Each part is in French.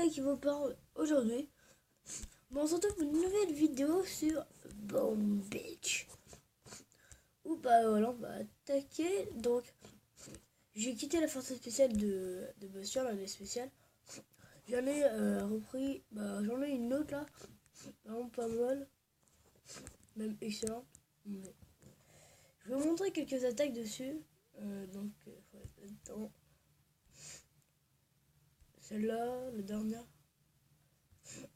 là qui vous parle aujourd'hui. Bon, on se retrouve pour une nouvelle vidéo sur Bomb Beach. Où bah voilà, on va attaquer. Donc, j'ai quitté la force spéciale de Buster, l'année spéciale. J'en ai repris, j'en ai une autre là, vraiment pas mal, même excellent. Mais je vais vous montrer quelques attaques dessus. Donc, attends. Celle-là, la dernière.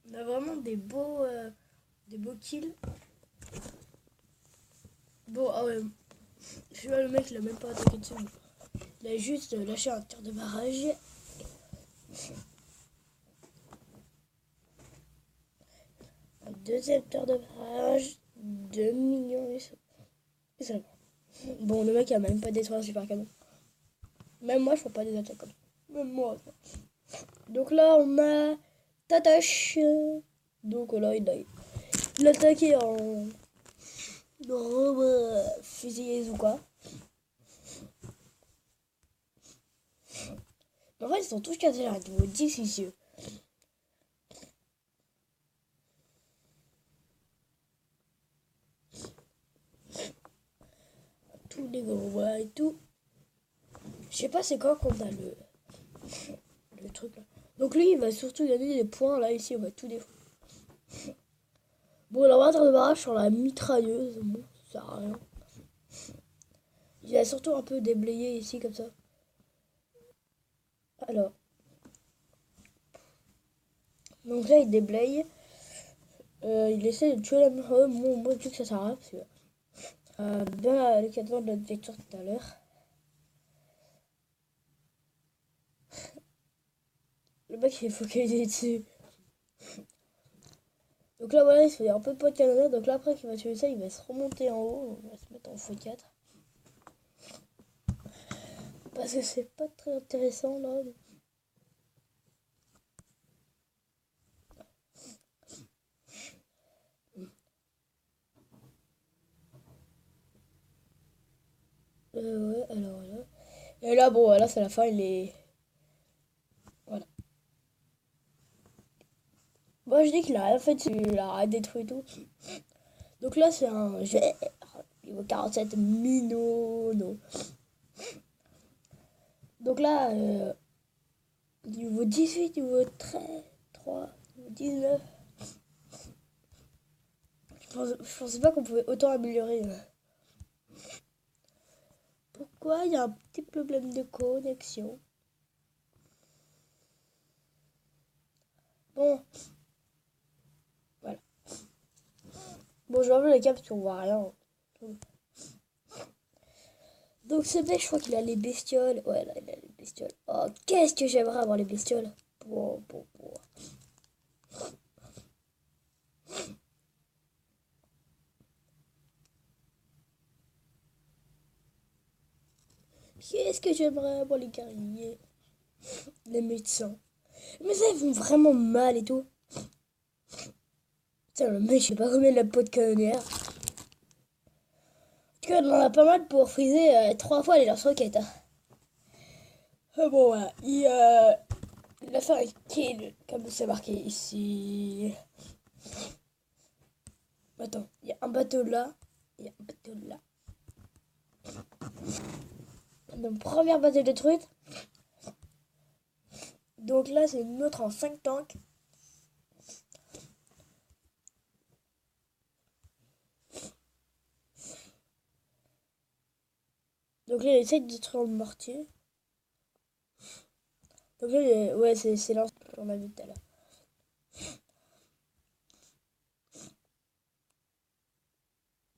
On a vraiment des beaux kills. Bon, ah ouais, je vois le mec, il a même pas attaqué dessus. Il a juste lâché un tir de barrage. Un deuxième tir de barrage. 2 millions et ça va. Bon, le mec, il a même pas détruit un super canon. Même moi, je fais pas des attaques comme ça. Même moi. Donc là, on a Tatash. Donc là, il a attaqué en fusil ou quoi. En fait, ils sont tous casés là, niveau 10 ici. Tous les gros et tout. Je sais pas c'est quoi qu'on a le truc là. Donc lui, il va surtout gagner des points. Là, ici, on va tout défendre. Bon, on va de barrage sur la mitrailleuse. Bon, ça sert à rien. Il a surtout un peu déblayé ici, comme ça. Alors. Donc là, il déblaye. Il essaie de tuer la mitrailleuse. Moi, je dis que ça sert à rien. Parce que, bien le cadre de notre victoire tout à l'heure. Le mec, il est focalisé dessus. Donc là, voilà, il se fait un peu de poids de canonnade. Donc là, après qu'il va tuer ça, il va se remonter en haut. On va se mettre en x4. Parce que c'est pas très intéressant, là. Ouais, alors là. Et là, bon, là, c'est la fin, il est... Voilà. Moi, je dis qu'il a rien fait dessus, il a rien détruit tout. Donc là, c'est un GR. Niveau 47, Minono. Donc là, niveau 18, niveau 13, 3, niveau 19. Je pensais pas qu'on pouvait autant améliorer. Pourquoi il y a un petit problème de connexion? Bon. Voilà. Bon, je vais enlever la cam parce qu'on voit rien. Donc ce mec, je crois qu'il a les bestioles. Ouais, là, il a les bestioles. Oh, qu'est-ce que j'aimerais avoir les bestioles. Bon. Qu'est-ce que j'aimerais avoir les guerriers. Les médecins. Mais ça, ils vont vraiment mal et tout. Putain, le mec, je sais pas combien de la peau de canonnière. En tout cas, on en a pas mal pour friser 3 fois les lance-roquettes. Bon, voilà. Il a fait un kill, comme c'est marqué ici. Attends, il y a un bateau là. Il y a un bateau là. Donc, première bateau détruite. Donc là, c'est une autre en 5 tanks. Donc là, il essaie de détruire le mortier. Donc là, ouais, c'est là qu'on a vu tout à l'heure.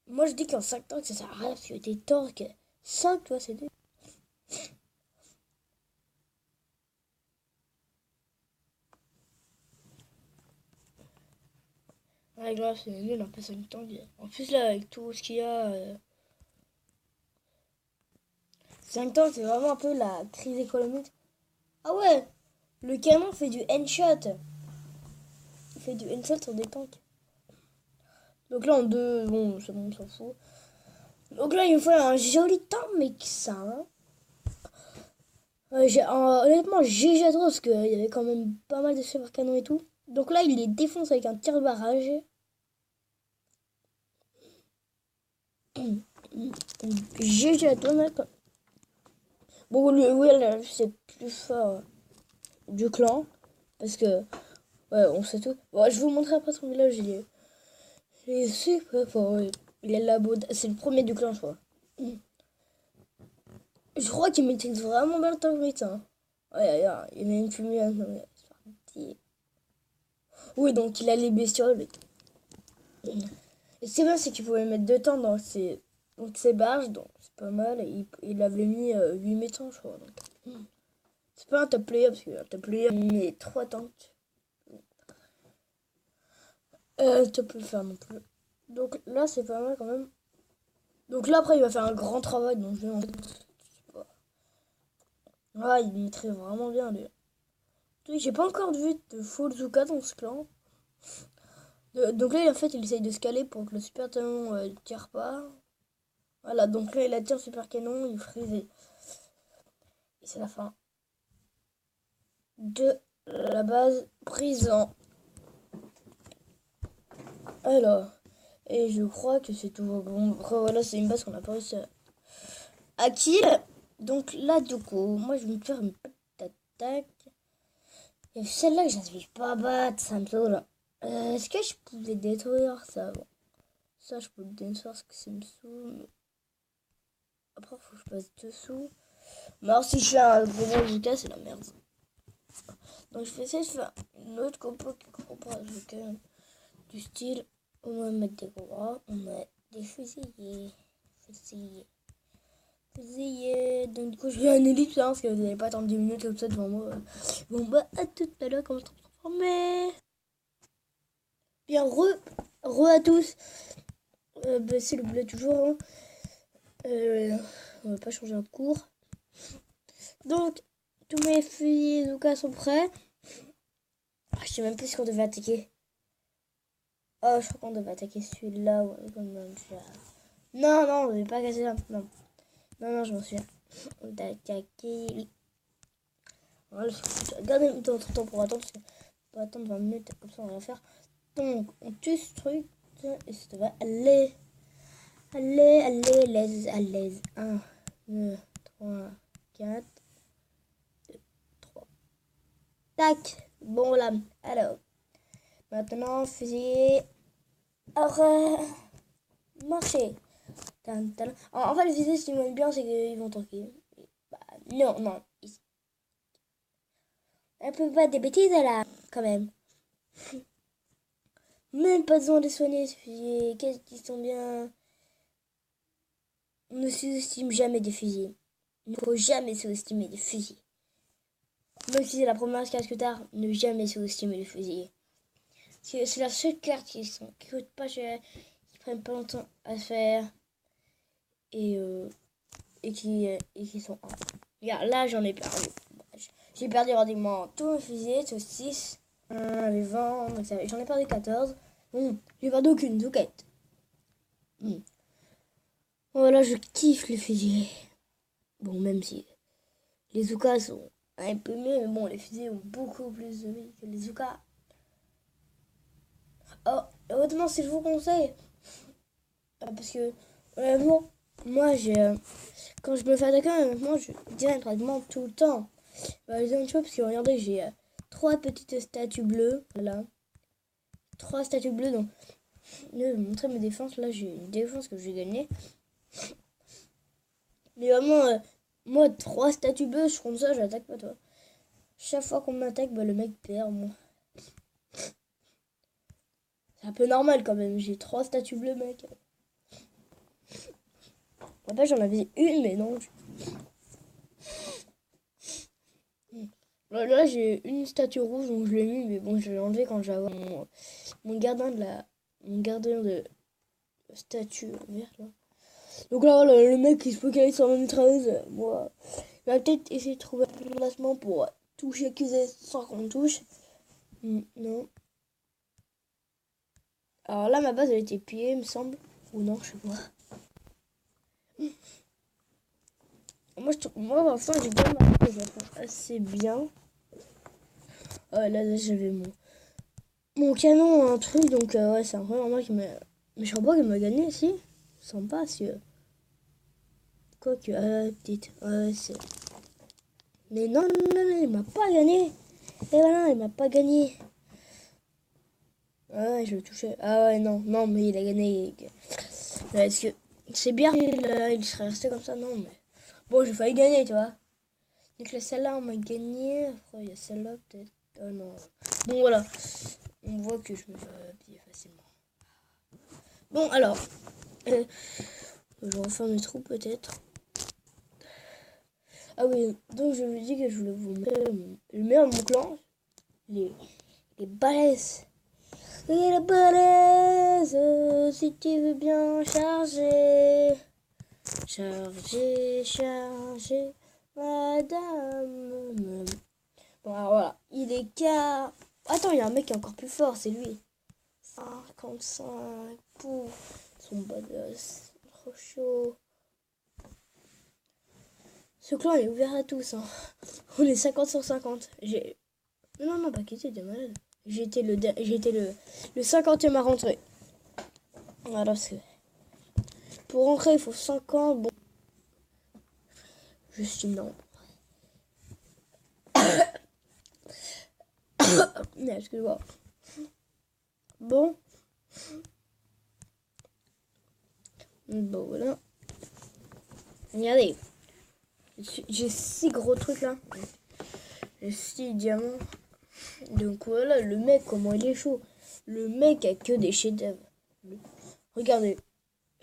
Moi, je dis qu'en 5 tanks, ça sert à rien. Parce que des tanks, 5, toi, c'est des... Ouais, grave, c'est nul, un peu 5 tanks. En plus, là, avec tout ce qu'il y a... 5 tanks, c'est vraiment un peu la crise économique. Ah ouais, le canon fait du headshot. Il fait du headshot sur des tanks. Donc là, en 2, bon, c'est bon, on s'en fout. Donc là, il me faut un joli tank, mec, ça, hein. Honnêtement, GG trop parce qu'il y avait quand même pas mal de super canons et tout. Donc là, il les défonce avec un tir de barrage. GG à toi, mec. Bon, le Will, c'est plus fort du clan. Parce que, ouais, on sait tout. Bon, je vais vous montrer après son village. Il est super fort. Il est labo. C'est le premier du clan, je crois. Je crois qu'il maîtrise vraiment bien le tank, hein. Ouais, il met une fumée. C'est parti. Oui, donc il a les bestioles. Et c'est bien, c'est qu'il pouvait mettre 2 temps dans ses barges, donc c'est pas mal. Et il avait mis 8 métants, je crois. Donc. C'est pas un top player, parce qu'un top player, il met 3 tanks. Top peut le faire non plus. Donc là, c'est pas mal quand même. Donc là, après, il va faire un grand travail. Donc je sais pas. Ah, il maîtrise vraiment bien, lui. J'ai pas encore vu de full Zuka dans ce clan. Donc là, en fait, il essaye de se caler pour que le super canon ne tire pas. Voilà, donc là, il attire le super canon, il freeze et c'est la fin de la base prison. Alors, et je crois que c'est tout bon. Après, voilà, c'est une base qu'on a pas réussi à kill. Donc là, du coup, moi, je vais me faire une petite attaque. Et celle-là que j'arrive pas à battre, ça me saoule. Est-ce que je pouvais détruire ça? Bon, ça, je peux le détruire parce que ça me saoule. Après, faut que je passe dessous. Mais alors, si je fais un gros bazooka, c'est la merde. Donc, je vais essayer de faire une autre compo qui comprend pas bazooka. Du style, on va mettre des gros, on met des fusillés. Donc, du coup, je vais un ellipse hein, parce que vous n'allez pas attendre 10 minutes comme ça devant moi. Bon, bah, à tout à l'heure, quand je te transformer. Bien, re à tous. Bah, c'est le bleu toujours. Hein. On va pas changer de cours. Donc, tous mes fusils Zuka sont prêts. Je sais même plus ce qu'on devait attaquer. Oh, je crois qu'on devait attaquer celui-là. Ouais, non, on devait pas casser là. Non, je m'en souviens. On devait attaquer. Voilà, regardez notre temps pour attendre. Parce que on va attendre 20 minutes. Comme ça, on va rien faire. Donc, on tue ce truc. Et ça va aller. Allez. 1, 2, 3, 4. 3. Tac. Bon, là. Alors. Maintenant, fusil. Alors, marcher. En fait, le fusil, ce qui m'aime bien, c'est qu'ils vont tanker. Bah, non. Un peu pas des bêtises, là, quand même. Même pas besoin de soigner ce fusil. Qu'est-ce qu'ils sont bien. On ne sous-estime jamais des fusils. Il ne faut jamais sous-estimer des fusils. Même si c'est la première carte que t'as, ne jamais sous-estimer les fusils. C'est la seule carte qui coûte pas cher, qui prennent pas longtemps à faire et qui sont. Regarde, là j'en ai perdu. J'ai perdu pratiquement tous mes fusils, tous 6. J'en avais 20, donc j'en ai perdu 14. Bon, j'ai perdu aucune douquette. Voilà, je kiffe les fusils. Bon, même si les Zuka sont un peu mieux, mais bon, les fusils ont beaucoup plus de vie que les Zuka. Oh, heureusement, si je vous conseille, parce que, honnêtement, moi, quand je me fais attaquer, honnêtement, je dirais pratiquement tout le temps. Les autres choses, parce que regardez, j'ai 3 petites statues bleues, là. 3 statues bleues, donc, je vais vous montrer mes défenses. Là, j'ai une défense que j'ai gagnée. Mais vraiment, moi, 3 statues bleues, je suis comme ça, j'attaque pas toi. Chaque fois qu'on m'attaque, bah, le mec perd, moi. C'est un peu normal quand même, j'ai 3 statues bleues, mec. Après, j'en avais une, mais non. Là, j'ai une statue rouge, donc je l'ai mis, mais bon, je l'ai enlevé quand j'avais mon gardien de statue verte, là. Donc là, voilà, le mec qui se focalise sur ma mitrailleuse, moi, il va peut-être essayer de trouver un placement pour toucher, accuser sans qu'on touche. Non. Alors là, ma base, elle a été pillée, il me semble. Ou non, je sais pas. Moi, pour l'instant, j'ai bien assez bien. Là j'avais mon canon, un truc, donc ouais, c'est un peu normal qu'il m'a... Mais je crois pas qu'il m'a gagné, si. Sympa, parce que... Quoique, petite, c'est... Mais non, il m'a pas gagné. Et voilà, il m'a pas gagné. Ah ouais, je le touchais. Ah ouais, non, mais il a gagné. Ouais, est-ce que... C'est bien, il serait resté comme ça, non, mais... Bon, j'ai failli gagner, tu vois. Donc celle-là, on m'a gagné. Après, il y a celle-là, peut-être. Oh non. Bon, voilà. On voit que je me fais plier facilement. Bon, alors. Je refais mes trous, peut-être. Ah oui, donc je vous dis que je voulais vous montrer le meilleur de mon clan. Les balaises. Les balaises, si tu veux bien charger. Charger, madame. Bon, alors voilà. Il est qu'à... Attends, il y a un mec qui est encore plus fort, c'est lui. 55 pour son badass. Trop chaud. Ce clan est ouvert à tous. Hein. On est 50 sur 50. Non, pas quitté, t'es malade. J'ai été le 50e à rentrer. Voilà, parce que pour rentrer, il faut 50. Bon, je suis non. Excuse-moi. Bon, voilà. Regardez. J'ai 6 gros trucs là. J'ai 6 diamants. Donc voilà, le mec, comment il est chaud. Le mec a que des chefs-d'œuvre. Regardez.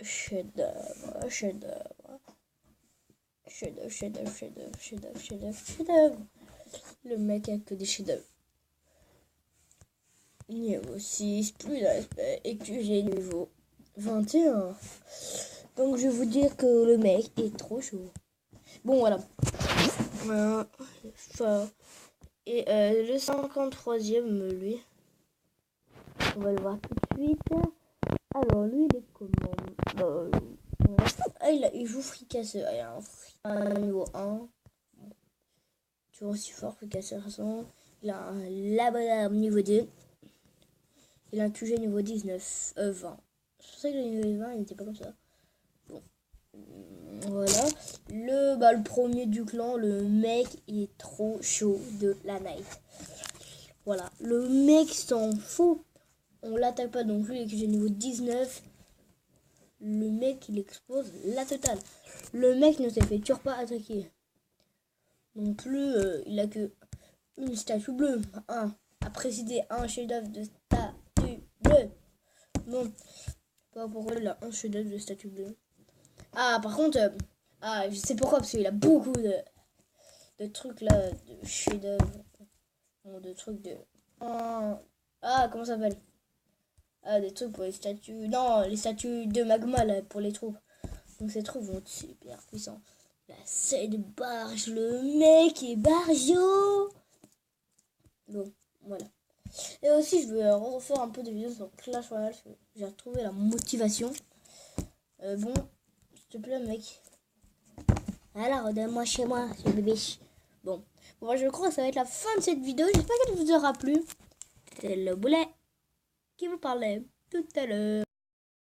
Chef-d'œuvre. Le mec a que des chefs-d'œuvre. Niveau 6, plus d'aspect, et que j'ai niveau 21. Donc je vais vous dire que le mec est trop chaud. Bon voilà. Et le 53e, lui. On va le voir tout de suite. Alors lui il est comment il joue fricasseur. Il a un niveau 1. Tu vois aussi fort fricasseur. Il a un labrador niveau 2. Il a un QG niveau 19. 20. Je pensais que le niveau 20 il n'était pas comme ça. Bon. Voilà. Le premier du clan, le mec il est trop chaud de la night. Voilà. Le mec s'en fout. On l'attaque pas donc lui j'ai niveau 19. Le mec il expose la totale. Le mec ne s'est fait toujours pas attaquer. Non plus il a que une statue bleue. À préciser un chef-d'œuvre de statue bleue. Non. Pas pourquoi il a un chef-d'œuvre de statue bleue. Ah par contre je sais pourquoi parce qu'il a beaucoup de trucs là de chef-d'œuvre. De trucs de comment ça s'appelle? Des trucs pour les statues. Non, les statues de magma là, pour les troupes. Donc ces troupes vont être super puissants. La scène de barge, le mec est barjo. Bon, voilà. Et aussi, je vais refaire un peu de vidéos sur Clash Royale. J'ai retrouvé la motivation. Bon, s'il te plaît, mec. Alors, redonne-moi chez moi, ce bébé. Bon, je crois que ça va être la fin de cette vidéo. J'espère qu'elle vous aura plu. C'est le boulet qui vous parlait tout à l'heure.